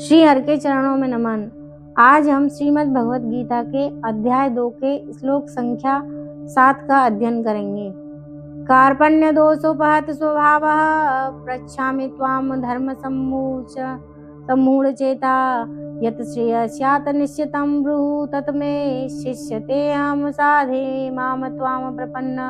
श्री हरि के चरणों में नमन। आज हम श्रीमद् भगवत गीता के अध्याय 2 के श्लोक संख्या 7 का अध्ययन करेंगे। कार्पण्य दोषोपहत स्वभावः पृच्छामि त्वां धर्म सम्मूढ़ चेता यत् श्रेयः स्यात् निश्चितं ब्रूहि तत् मे शिष्यते अहं साधे माम त्वां प्रपन्न।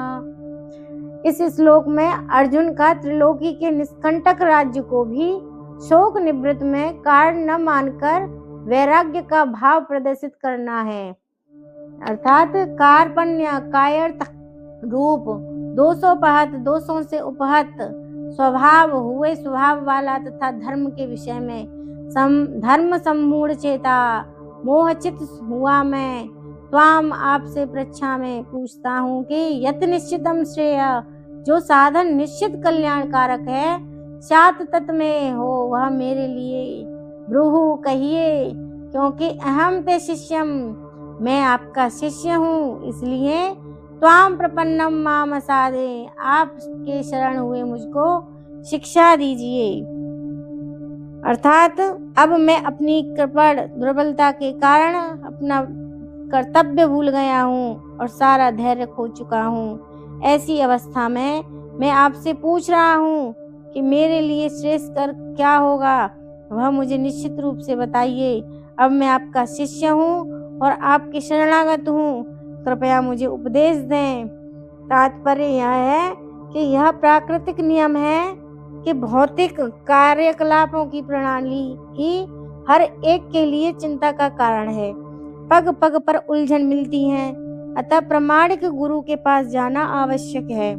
इस श्लोक में अर्जुन का त्रिलोकी के निष्कंटक राज्य को भी शोक निवृत्त में कारण न मानकर वैराग्य का भाव प्रदर्शित करना है। अर्थात कार्पण्य कायर्थ रूप, दोषोपहत दोषों से उपहत, स्वभाव हुए स्वभाव वाला तथा धर्म के विषय में धर्म सम्मूढ़ चेता मोहचित हुआ मैं त्वाम आपसे पृच्छा में पूछता हूँ कि यत निश्चितम श्रेय जो साधन निश्चित कल्याणकारक है सात तत् में हो वह मेरे लिए ब्रूहु कहिए, क्योंकि अहम ते शिष्यम मैं आपका शिष्य हूँ, इसलिए त्वाम प्रपन्नम माम साधे आपके शरण हुए मुझको शिक्षा दीजिए। अर्थात अब मैं अपनी कृपण दुर्बलता के कारण अपना कर्तव्य भूल गया हूँ और सारा धैर्य खो चुका हूँ। ऐसी अवस्था में मैं आपसे पूछ रहा हूँ कि मेरे लिए श्रेष्ठ कर क्या होगा, वह मुझे निश्चित रूप से बताइए। अब मैं आपका शिष्य हूँ और आपके शरणागत हूँ, कृपया मुझे उपदेश दें। तात्पर्य यह है कि यह प्राकृतिक नियम है कि भौतिक कार्यकलापों की प्रणाली ही हर एक के लिए चिंता का कारण है। पग पग पर उलझन मिलती है, अतः प्रामाणिक गुरु के पास जाना आवश्यक है,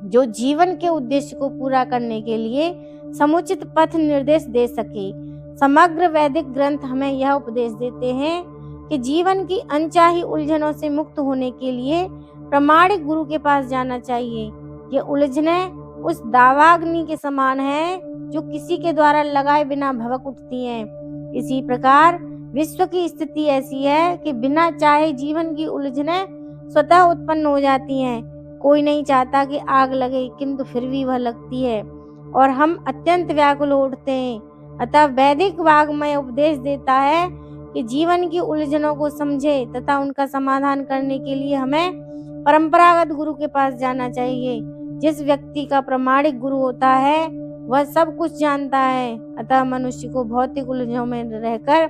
जो जीवन के उद्देश्य को पूरा करने के लिए समुचित पथ निर्देश दे सके। समग्र वैदिक ग्रंथ हमें यह उपदेश देते हैं कि जीवन की अनचाही उलझनों से मुक्त होने के लिए प्रामाणिक गुरु के पास जाना चाहिए। ये उलझनें उस दावाग्नि के समान है जो किसी के द्वारा लगाए बिना भभक उठती हैं। इसी प्रकार विश्व की स्थिति ऐसी है कि बिना चाहे जीवन की उलझनें स्वतः उत्पन्न हो जाती हैं। कोई नहीं चाहता कि आग लगे, किंतु फिर भी वह लगती है और हम अत्यंत व्याकुल हो उठते हैं। अतः वैदिक वाग्मय उपदेश देता है कि जीवन की उलझनों को समझे तथा उनका समाधान करने के लिए हमें परंपरागत गुरु के पास जाना चाहिए। जिस व्यक्ति का प्रामाणिक गुरु होता है वह सब कुछ जानता है, अतः मनुष्य को भौतिक उलझनों में रहकर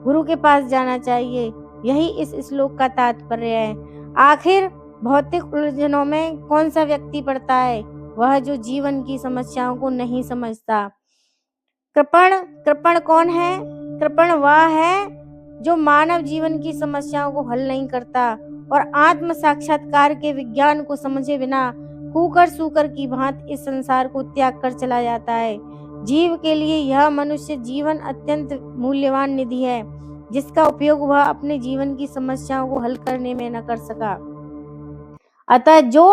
गुरु के पास जाना चाहिए। यही इस श्लोक का तात्पर्य है। आखिर भौतिक उलझनों में कौन सा व्यक्ति पड़ता है? वह जो जीवन की समस्याओं को नहीं समझता। कृपण कौन है? कृपण वह है जो मानव जीवन की समस्याओं को हल नहीं करता और आत्म साक्षात्कार के विज्ञान को समझे बिना कूकर सूकर की भांति इस संसार को त्याग कर चला जाता है। जीव के लिए यह मनुष्य जीवन अत्यंत मूल्यवान निधि है, जिसका उपयोग वह अपने जीवन की समस्याओं को हल करने में न कर सका। अतः जो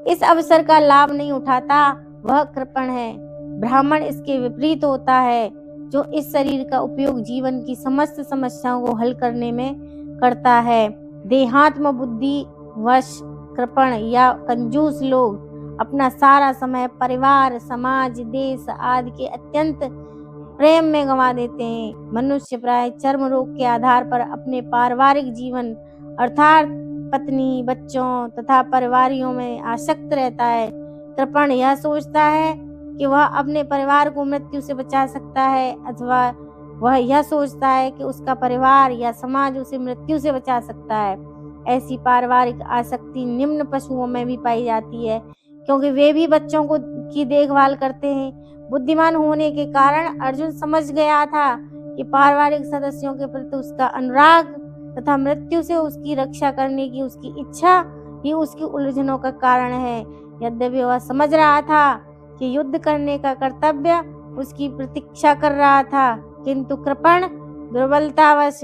इस अवसर का लाभ नहीं उठाता वह कृपण है। ब्राह्मण इसके विपरीत होता है, जो इस शरीर का उपयोग जीवन की समस्त समस्याओं को हल करने में करता है। देहात्म बुद्धि वश कृपण या कंजूस लोग अपना सारा समय परिवार, समाज, देश आदि के अत्यंत प्रेम में गंवा देते हैं। मनुष्य प्राय चर्म रोग के आधार पर अपने पारिवारिक जीवन अर्थात पत्नी, बच्चों तथा परिवारियों में आसक्त रहता है। कृपण यह सोचता है कि वह अपने परिवार को मृत्यु से बचा सकता है, अथवा वह यह सोचता है कि उसका परिवार या समाज उसे मृत्यु से बचा सकता है। ऐसी पारिवारिक आसक्ति निम्न पशुओं में भी पाई जाती है, क्योंकि वे भी बच्चों की देखभाल करते हैं। बुद्धिमान होने के कारण अर्जुन समझ गया था कि पारिवारिक सदस्यों के प्रति उसका अनुराग तथा मृत्यु से उसकी रक्षा करने की उसकी इच्छा ही उसकी उलझनों का कारण है। यद्यपि वह समझ रहा था कि युद्ध करने का कर्तव्य उसकी प्रतीक्षा कर रहा था, किंतु कृपण दुर्बलतावश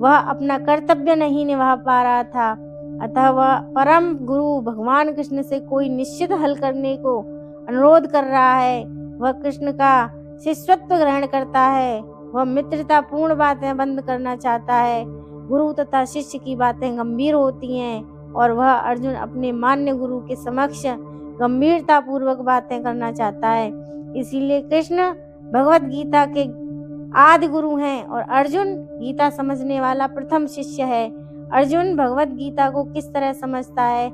वह अपना कर्तव्य नहीं निभा पा रहा था। अतः वह परम गुरु भगवान कृष्ण से कोई निश्चित हल करने को अनुरोध कर रहा है। वह कृष्ण का शिष्यत्व ग्रहण करता है। वह मित्रता पूर्ण बातें बंद करना चाहता है। गुरु तथा शिष्य की बातें गंभीर होती हैं और वह अर्जुन अपने मान्य गुरु के समक्ष गंभीरता पूर्वक बातें करना चाहता है। इसीलिए कृष्ण भगवत गीता के आदि गुरु हैं और अर्जुन गीता समझने वाला प्रथम शिष्य है। अर्जुन भगवत गीता को किस तरह समझता है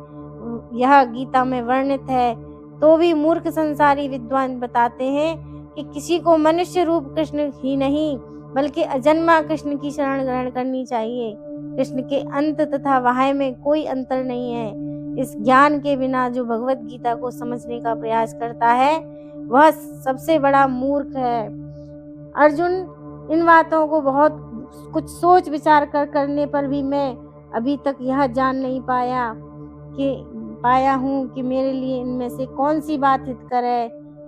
यह गीता में वर्णित है। तो भी मूर्ख संसारी विद्वान बताते हैं कि किसी को मनुष्य रूप कृष्ण ही नहीं बल्कि अजन्मा कृष्ण की शरण ग्रहण करनी चाहिए। कृष्ण के अंत तथा वाह्य में कोई अंतर नहीं है। इस ज्ञान के बिना जो भगवत गीता को समझने का प्रयास करता है वह सबसे बड़ा मूर्ख है। अर्जुन, इन बातों को बहुत कुछ सोच विचार करने पर भी मैं अभी तक यह जान नहीं पाया हूँ कि मेरे लिए इनमें से कौन सी बात हितकर है।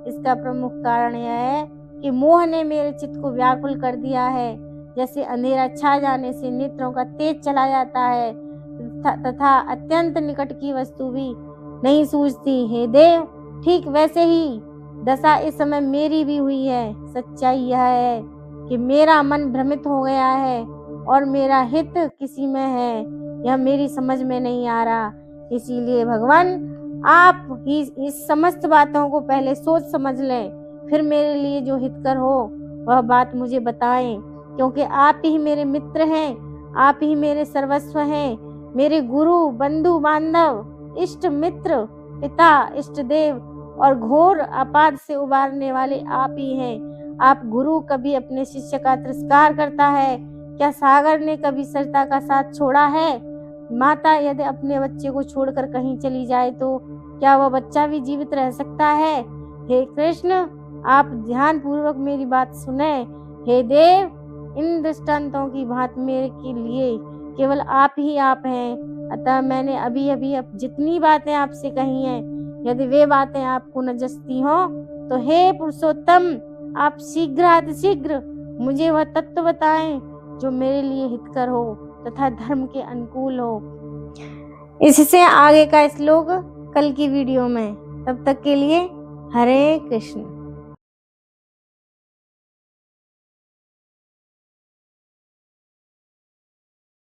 इसका प्रमुख कारण यह है कि मोह ने मेरे चित्त को व्याकुल कर दिया है। जैसे अंधेरा छा जाने से नेत्रों का तेज चला जाता है तथा अत्यंत निकट की वस्तु भी नहीं सूझती। हे देव, ठीक वैसे ही दशा इस समय मेरी भी हुई है। सच्चाई यह है कि मेरा मन भ्रमित हो गया है और मेरा हित किसी में है यह मेरी समझ में नहीं आ रहा। इसीलिए भगवान, आप ही इस समस्त बातों को पहले सोच समझ लें, फिर मेरे लिए जो हितकर हो वह बात मुझे बताएं, क्योंकि आप ही मेरे मित्र हैं, आप ही मेरे सर्वस्व हैं। मेरे गुरु, बंधु बांधव, इष्ट मित्र, पिता, इष्ट देव और घोर आपाद से उबारने वाले आप ही हैं। आप गुरु कभी अपने शिष्य का तिरस्कार करता है? क्या सागर ने कभी सरिता का साथ छोड़ा है? माता यदि अपने बच्चे को छोड़कर कहीं चली जाए तो क्या वह बच्चा भी जीवित रह सकता है? हे कृष्ण, आप ध्यान पूर्वक मेरी बात सुने। हे देव, इन दृष्टांतों की बात मेरे के लिए केवल आप ही आप हैं। अतः मैंने अभी अब जितनी बातें आपसे कही हैं, यदि वे बातें आपको न जचती हो तो हे पुरुषोत्तम, आप शीघ्र मुझे वह तत्व बताएं जो मेरे लिए हितकर हो तथा धर्म के अनुकूल हो। इससे आगे का श्लोक कल की वीडियो में। तब तक के लिए हरे कृष्ण।